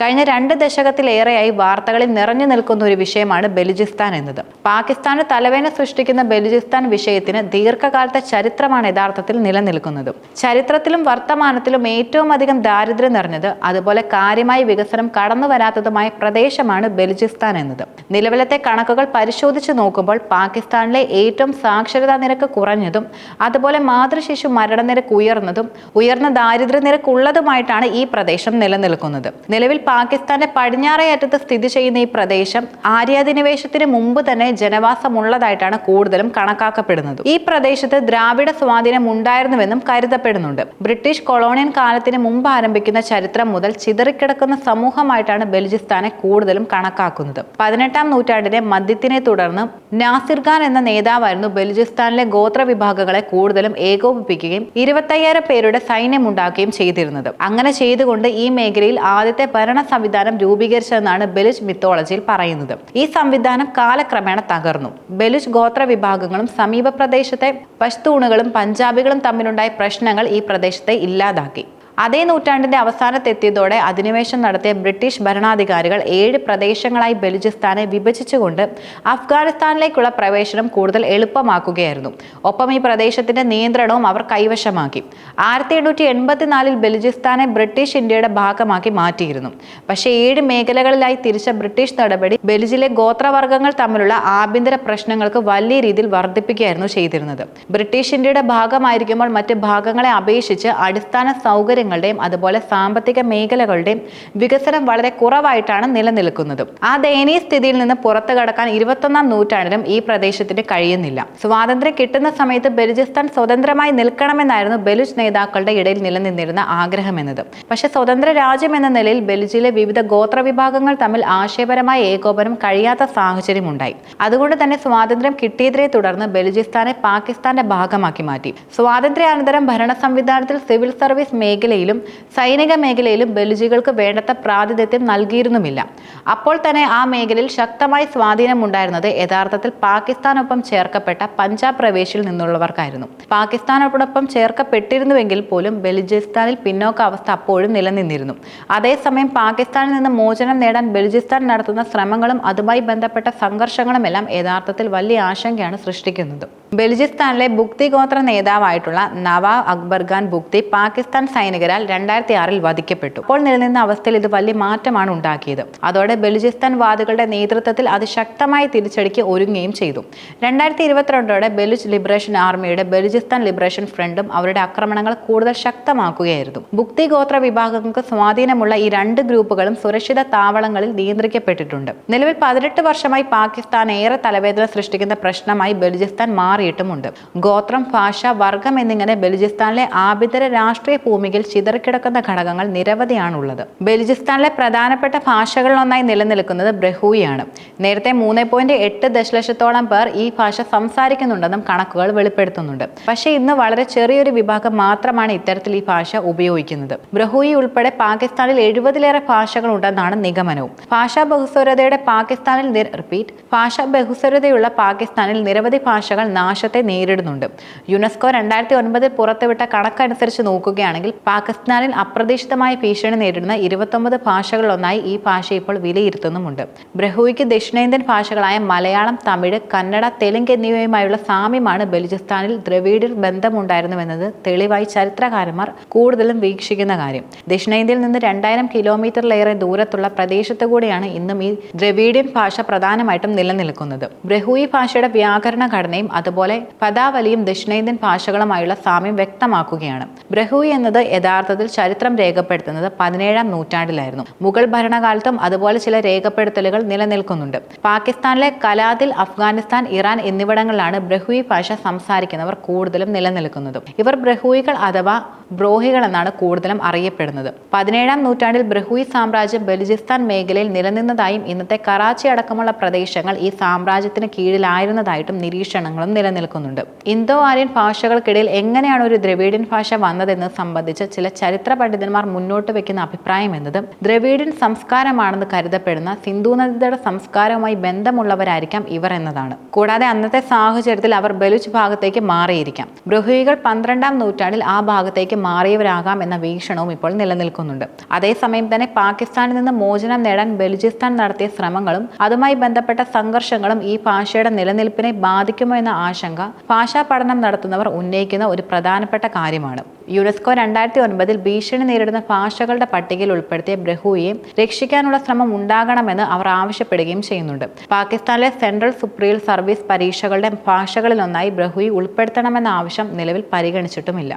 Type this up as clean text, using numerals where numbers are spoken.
കഴിഞ്ഞ 2 ദശകത്തിലേറെയായി വാർത്തകളിൽ നിറഞ്ഞു നിൽക്കുന്ന ഒരു വിഷയമാണ് ബലൂചിസ്ഥാൻ എന്നത്. പാകിസ്ഥാന് തലവേദന സൃഷ്ടിക്കുന്ന ബലൂചിസ്ഥാൻ വിഷയത്തിന് ദീർഘകാലത്തെ ചരിത്രമാണ് യഥാർത്ഥത്തിൽ നിലനിൽക്കുന്നത്. ചരിത്രത്തിലും വർത്തമാനത്തിലും ഏറ്റവും അധികം ദാരിദ്ര്യം നിറഞ്ഞത്, അതുപോലെ കാര്യമായ വികസനം കടന്നു വരാത്തതുമായ പ്രദേശമാണ് ബലൂചിസ്ഥാൻ എന്നത്. നിലവിലത്തെ കണക്കുകൾ പരിശോധിച്ച് നോക്കുമ്പോൾ പാകിസ്ഥാനിലെ ഏറ്റവും സാക്ഷരതാ നിരക്ക് കുറഞ്ഞതും, അതുപോലെ മാതൃശിശു മരണനിരക്ക് ഉയർന്നതും, ഉയർന്ന ദാരിദ്ര്യ നിരക്ക് ഉള്ളതുമായിട്ടാണ് ഈ പ്രദേശം നിലനിൽക്കുന്നത്. നിലവിൽ പാകിസ്ഥാന്റെ പടിഞ്ഞാറേ അറ്റത്ത് സ്ഥിതി ചെയ്യുന്ന ഈ പ്രദേശം ആര്യാധിനിവേശത്തിന് മുമ്പ് തന്നെ ജനവാസമുള്ളതായിട്ടാണ് കൂടുതലും കണക്കാക്കപ്പെടുന്നത്. ഈ പ്രദേശത്ത് ദ്രാവിഡ സ്വാധീനം ഉണ്ടായിരുന്നുവെന്നും കരുതപ്പെടുന്നുണ്ട്. ബ്രിട്ടീഷ് കൊളോണിയൽ കാലത്തിന് മുമ്പ് ആരംഭിക്കുന്ന ചരിത്രം മുതൽ ചിതറിക്കിടക്കുന്ന സമൂഹമായിട്ടാണ് ബലൂചിസ്ഥാനെ കൂടുതലും കണക്കാക്കുന്നത്. 18-ാം നൂറ്റാണ്ടിന്റെ മധ്യത്തിനെ തുടർന്ന് നാസിർ ഖാൻ എന്ന നേതാവായിരുന്നു ബലൂചിസ്ഥാനിലെ ഗോത്ര വിഭാഗങ്ങളെ കൂടുതലും ഏകോപിപ്പിക്കുകയും 25,000 പേരുടെ സൈന്യമുണ്ടാക്കുകയും ചെയ്തിരുന്നത്. അങ്ങനെ ചെയ്തുകൊണ്ട് ഈ മേഖലയിൽ ആദ്യത്തെ ഭരണ സംവിധാനം രൂപീകരിച്ചതെന്നാണ് ബലൂച്ച് മിത്തോളജിയിൽ പറയുന്നത്. ഈ സംവിധാനം കാലക്രമേണ തകർന്നു. ബലൂച്ച് ഗോത്ര വിഭാഗങ്ങളും സമീപ പ്രദേശത്തെ പഷ്തൂണുകളും പഞ്ചാബികളും തമ്മിലുണ്ടായ പ്രശ്നങ്ങൾ ഈ പ്രദേശത്തെ ഇല്ലാതാക്കി. അതേ നൂറ്റാണ്ടിന്റെ അവസാനത്തെത്തിയതോടെ അധിനിവേശം നടത്തിയ ബ്രിട്ടീഷ് ഭരണാധികാരികൾ 7 പ്രദേശങ്ങളായി ബലൂചിസ്ഥാനെ വിഭജിച്ചുകൊണ്ട് അഫ്ഗാനിസ്ഥാനിലേക്കുള്ള പ്രവേശനം കൂടുതൽ എളുപ്പമാക്കുകയായിരുന്നു. ഒപ്പം ഈ പ്രദേശത്തിന്റെ നിയന്ത്രണവും അവർ കൈവശമാക്കി. 1884-ൽ ബലൂചിസ്ഥാനെ ബ്രിട്ടീഷ് ഇന്ത്യയുടെ ഭാഗമാക്കി മാറ്റിയിരുന്നു. പക്ഷേ 7 മേഖലകളിലായി തിരിച്ച ബ്രിട്ടീഷ് നടപടി ബലൂജിലെ ഗോത്രവർഗ്ഗങ്ങൾ തമ്മിലുള്ള ആഭ്യന്തര പ്രശ്നങ്ങൾക്ക് വലിയ രീതിയിൽ വർദ്ധിപ്പിക്കുകയായിരുന്നു ചെയ്തിരുന്നത്. ബ്രിട്ടീഷ് ഇന്ത്യയുടെ ഭാഗമായിരിക്കുമ്പോൾ മറ്റ് ഭാഗങ്ങളെ അപേക്ഷിച്ച് അടിസ്ഥാന സൗകര്യങ്ങൾ അതുപോലെ സാമ്പത്തിക മേഖലകളുടെയും വികസനം വളരെ കുറവായിട്ടാണ് നിലനിൽക്കുന്നത്. ആ ദയനീയ സ്ഥിതിയിൽ നിന്ന് പുറത്തു കടക്കാൻ 21-ാം നൂറ്റാണ്ടിലും ഈ പ്രദേശത്തിന് കഴിയുന്നില്ല. സ്വാതന്ത്ര്യം കിട്ടുന്ന സമയത്ത് ബലൂചിസ്ഥാൻ സ്വതന്ത്രമായി നിൽക്കണമെന്നായിരുന്നു ബലൂച്ച് നേതാക്കളുടെ ഇടയിൽ നിലനിന്നിരുന്ന ആഗ്രഹമെന്നത്. പക്ഷെ സ്വതന്ത്ര രാജ്യം എന്ന നിലയിൽ ബലൂജിലെ വിവിധ ഗോത്ര വിഭാഗങ്ങൾ തമ്മിൽ ആശയപരമായ ഏകോപനം കഴിയാത്ത സാഹചര്യമുണ്ടായി. അതുകൊണ്ട് തന്നെ സ്വാതന്ത്ര്യം കിട്ടിയതിനെ തുടർന്ന് ബലൂചിസ്ഥാനെ പാകിസ്ഥാന്റെ ഭാഗമാക്കി മാറ്റി. സ്വാതന്ത്ര്യാനന്തരം ഭരണ സംവിധാനത്തിൽ സിവിൽ സർവീസ് മേഖലയിലും സൈനിക മേഖലയിലും ബലൂജികൾക്ക് വേണ്ടത്ര പ്രാതിനിധ്യം നൽകിയിരുന്നുമില്ല. അപ്പോൾ തന്നെ ആ മേഖലയിൽ ശക്തമായ സ്വാധീനം ഉണ്ടായിരുന്നത് യഥാർത്ഥത്തിൽ പാകിസ്ഥാനൊപ്പം ചേർക്കപ്പെട്ട പഞ്ചാബ് പ്രവേശിൽ നിന്നുള്ളവർക്കായിരുന്നു. പാകിസ്ഥാനോടൊപ്പം ചേർക്കപ്പെട്ടിരുന്നുവെങ്കിൽ പോലും ബലൂചിസ്ഥാനിൽ പിന്നോക്ക അവസ്ഥ അപ്പോഴും നിലനിന്നിരുന്നു. അതേസമയം പാകിസ്ഥാനിൽ നിന്ന് മോചനം നേടാൻ ബലൂചിസ്ഥാൻ നടത്തുന്ന ശ്രമങ്ങളും അതുമായി ബന്ധപ്പെട്ട സംഘർഷങ്ങളുമെല്ലാം യഥാർത്ഥത്തിൽ വലിയ ആശങ്കയാണ് സൃഷ്ടിക്കുന്നത്. ബലൂചിസ്ഥാനിലെ ബുക്തി ഗോത്ര നേതാവായിട്ടുള്ള നവാബ് അക്ബർ ഖാൻ ബുക്തി പാകിസ്ഥാൻ സൈനികരാൽ 2006-ൽ വധിക്കപ്പെട്ടു. അപ്പോൾ നിലനിന്ന അവസ്ഥയിൽ ഇത് വലിയ മാറ്റമാണ് ഉണ്ടാക്കിയത്. അതോടെ ബലൂചിസ്ഥാൻ വാദികളുടെ നേതൃത്വത്തിൽ അതിശക്തമായ തിരിച്ചടിക്ക് ഒരുങ്ങുകയും ചെയ്തു. 2022-ഓടെ ബലൂച്ച് ലിബറേഷൻ ആർമിയുടെ ബലൂചിസ്ഥാൻ ലിബറേഷൻ ഫ്രണ്ടും അവരുടെ ആക്രമണങ്ങൾ കൂടുതൽ ശക്തമാക്കുകയായിരുന്നു. ബുക്തി ഗോത്ര വിഭാഗങ്ങൾക്ക് സ്വാധീനമുള്ള ഈ 2 ഗ്രൂപ്പുകളും സുരക്ഷിത താവളങ്ങളിൽ നിയന്ത്രിക്കപ്പെട്ടിട്ടുണ്ട്. നിലവിൽ 18 വർഷമായി പാകിസ്ഥാൻ ഏറെ തലവേദന സൃഷ്ടിക്കുന്ന പ്രശ്നമായി ബലൂചിസ്ഥാൻ മാറിയിട്ടുമുണ്ട്. ഗോത്രം, ഭാഷ, വർഗം എന്നിങ്ങനെ ബലൂചിസ്ഥാനിലെ ആഭ്യന്തര രാഷ്ട്രീയ ഭൂമികയിൽ ചിതറിക്കിടക്കുന്ന ഘടകങ്ങൾ നിരവധിയാണുള്ളത്. ബലൂചിസ്ഥാനിലെ പ്രധാനപ്പെട്ട ഭാഷകളിലൊന്നായി നിലനിൽക്കുന്നത് ബ്രഹൂയിയാണ്. നേരത്തെ 3.8 ദശലക്ഷത്തോളം പേർ ഈ ഭാഷ സംസാരിക്കുന്നുണ്ടെന്നും കണക്കുകൾ വെളിപ്പെടുത്തുന്നുണ്ട്. പക്ഷേ ഇന്ന് വളരെ ചെറിയൊരു വിഭാഗം മാത്രമാണ് ഇത്തരത്തിൽ ഈ ഭാഷ ഉപയോഗിക്കുന്നത്. ബ്രഹൂയി ഉൾപ്പെടെ പാകിസ്ഥാനിൽ 70-ലേറെ ഭാഷകൾ ഉണ്ടെന്നാണ് നിഗമനവും. ഭാഷാ ബഹുസ്വരതയുള്ള പാകിസ്ഥാനിൽ നിരവധി ഭാഷകൾ നാശത്തെ നേരിടുന്നുണ്ട്. യുനെസ്കോ 2009-ൽ പുറത്തുവിട്ട കണക്കനുസരിച്ച് നോക്കുകയാണെങ്കിൽ പാകിസ്ഥാനിൽ അപ്രതീക്ഷിതമായ ഭീഷണി നേരിടുന്ന 29 ഭാഷകളിലൊന്നായി ഈ ഭാഷ ഇപ്പോൾ വിലയിരുത്തുന്നുമുണ്ട്. ബ്രഹൂയിക്ക് ദക്ഷിണേന്ത്യൻ ഭാഷകളായ മലയാളം, തമിഴ്, കന്നഡ, തെലുങ്ക് എന്നിവയുമായുള്ള സാമ്യമാണ് ബലൂചിസ്ഥാനിൽ ദ്രവീഡിൽ ബന്ധമുണ്ടായിരുന്നുവെന്നത് തെളിവായി ചരിത്രകാരന്മാർ കൂടുതലും വീക്ഷിക്കുന്ന കാര്യം. ദക്ഷിണേന്ത്യയിൽ നിന്ന് 2000 കിലോമീറ്ററിലേറെ ദൂരത്തുള്ള പ്രദേശത്തു കൂടിയാണ് ഇന്നും ഈ ദ്രവീഡിയൻ ഭാഷ പ്രധാനമായിട്ടും നിലനിൽക്കുന്നത്. ബ്രഹൂയി ഭാഷയുടെ വ്യാകരണ ഘടനയും അതുപോലെ പദാവലിയും ദക്ഷിണേന്ത്യൻ ഭാഷകളുമായുള്ള സാമ്യം വ്യക്തമാക്കുകയാണ്. ബ്രഹൂയി എന്നത് യഥാർത്ഥത്തിൽ ചരിത്രം രേഖപ്പെടുത്തുന്നത് 17-ാം നൂറ്റാണ്ടിലായിരുന്നു. മുഗൾ ഭരണകാലത്തും അതുപോലെ ചില രേഖപ്പെടുത്തലുകൾ നിലനിൽക്കുന്നുണ്ട്. പാകിസ്ഥാനിലെ കലാദിൽ, അഫ്ഗാനിസ്ഥാൻ, ഇറാൻ എന്നിവിടങ്ങളിലാണ് ബ്രഹൂയി ഭാഷ സംസാരിക്കുന്നവർ കൂടുതലും നിലനിൽക്കുന്നത്. ഇവർ ബ്രഹൂയികൾ അഥവാ ബ്രോഹികൾ എന്നാണ് കൂടുതലും അറിയപ്പെടുന്നത്. 17-ാം നൂറ്റാണ്ടിൽ ബ്രഹൂയി സാമ്രാജ്യം ബലൂചിസ്ഥാൻ മേഖലയിൽ നിലനിന്നതായും ഇന്നത്തെ കറാച്ചി അടക്കമുള്ള പ്രദേശങ്ങൾ ഈ സാമ്രാജ്യത്തിന് കീഴിലായിരുന്നതായിട്ടും നിരീക്ഷണങ്ങളും നിലനിൽക്കുന്നുണ്ട്. ഇന്തോ ആര്യൻ ഭാഷകൾക്കിടയിൽ എങ്ങനെയാണ് ഒരു ദ്രവീഡിയൻ ഭാഷ വന്നതെന്ന് സംബന്ധിച്ച് ചില ചരിത്ര പണ്ഡിതന്മാർ മുന്നോട്ട് വെക്കുന്ന അഭിപ്രായം എന്നത് ദ്രവീഡിയൻ സംസ്കാരമാണെന്ന് കരുതപ്പെടുന്ന സിന്ധു നദീതട സംസ്കാരവുമായി ബന്ധമുള്ളവരായിരിക്കാം ഇവർ എന്നതാണ്. കൂടാതെ അന്നത്തെ സാഹചര്യത്തിൽ അവർ ബലൂച്ച് ഭാഗത്തേക്ക് മാറിയിരിക്കാം. ബ്രഹൂയികൾ 12-ാം നൂറ്റാണ്ടിൽ ആ ഭാഗത്തേക്ക് മാറിയവരാകാം എന്ന വീക്ഷണവും ഇപ്പോൾ നിലനിൽക്കുന്നുണ്ട്. അതേസമയം തന്നെ പാകിസ്ഥാനിൽ നിന്ന് മോചനം നേടാൻ ബലൂചിസ്ഥാൻ നടത്തിയ ശ്രമങ്ങളും അതുമായി ബന്ധപ്പെട്ട സംഘർഷങ്ങളും ഈ ഭാഷയുടെ നിലനിൽപ്പിനെ ബാധിക്കുമോ എന്ന ആശങ്ക ഭാഷാ പഠനം നടത്തുന്നവർ ഉന്നയിക്കുന്ന ഒരു പ്രധാനപ്പെട്ട കാര്യമാണ്. യുനെസ്കോ 2009 ഭീഷണി നേരിടുന്ന ഭാഷകളുടെ പട്ടികയിൽ ഉൾപ്പെടുത്തിയ ബ്രഹുയിയെ രക്ഷിക്കാനുള്ള ശ്രമം ഉണ്ടാകണമെന്ന് അവർ ആവശ്യപ്പെടുകയും ചെയ്യുന്നുണ്ട്. പാകിസ്ഥാനിലെ സെൻട്രൽ സുപ്രീം സർവീസ് പരീക്ഷകളുടെ ഭാഷകളിലൊന്നായി ബ്രഹുയി ഉൾപ്പെടുത്തണമെന്ന ആവശ്യം നിലവിൽ പരിഗണിച്ചിട്ടുമില്ല.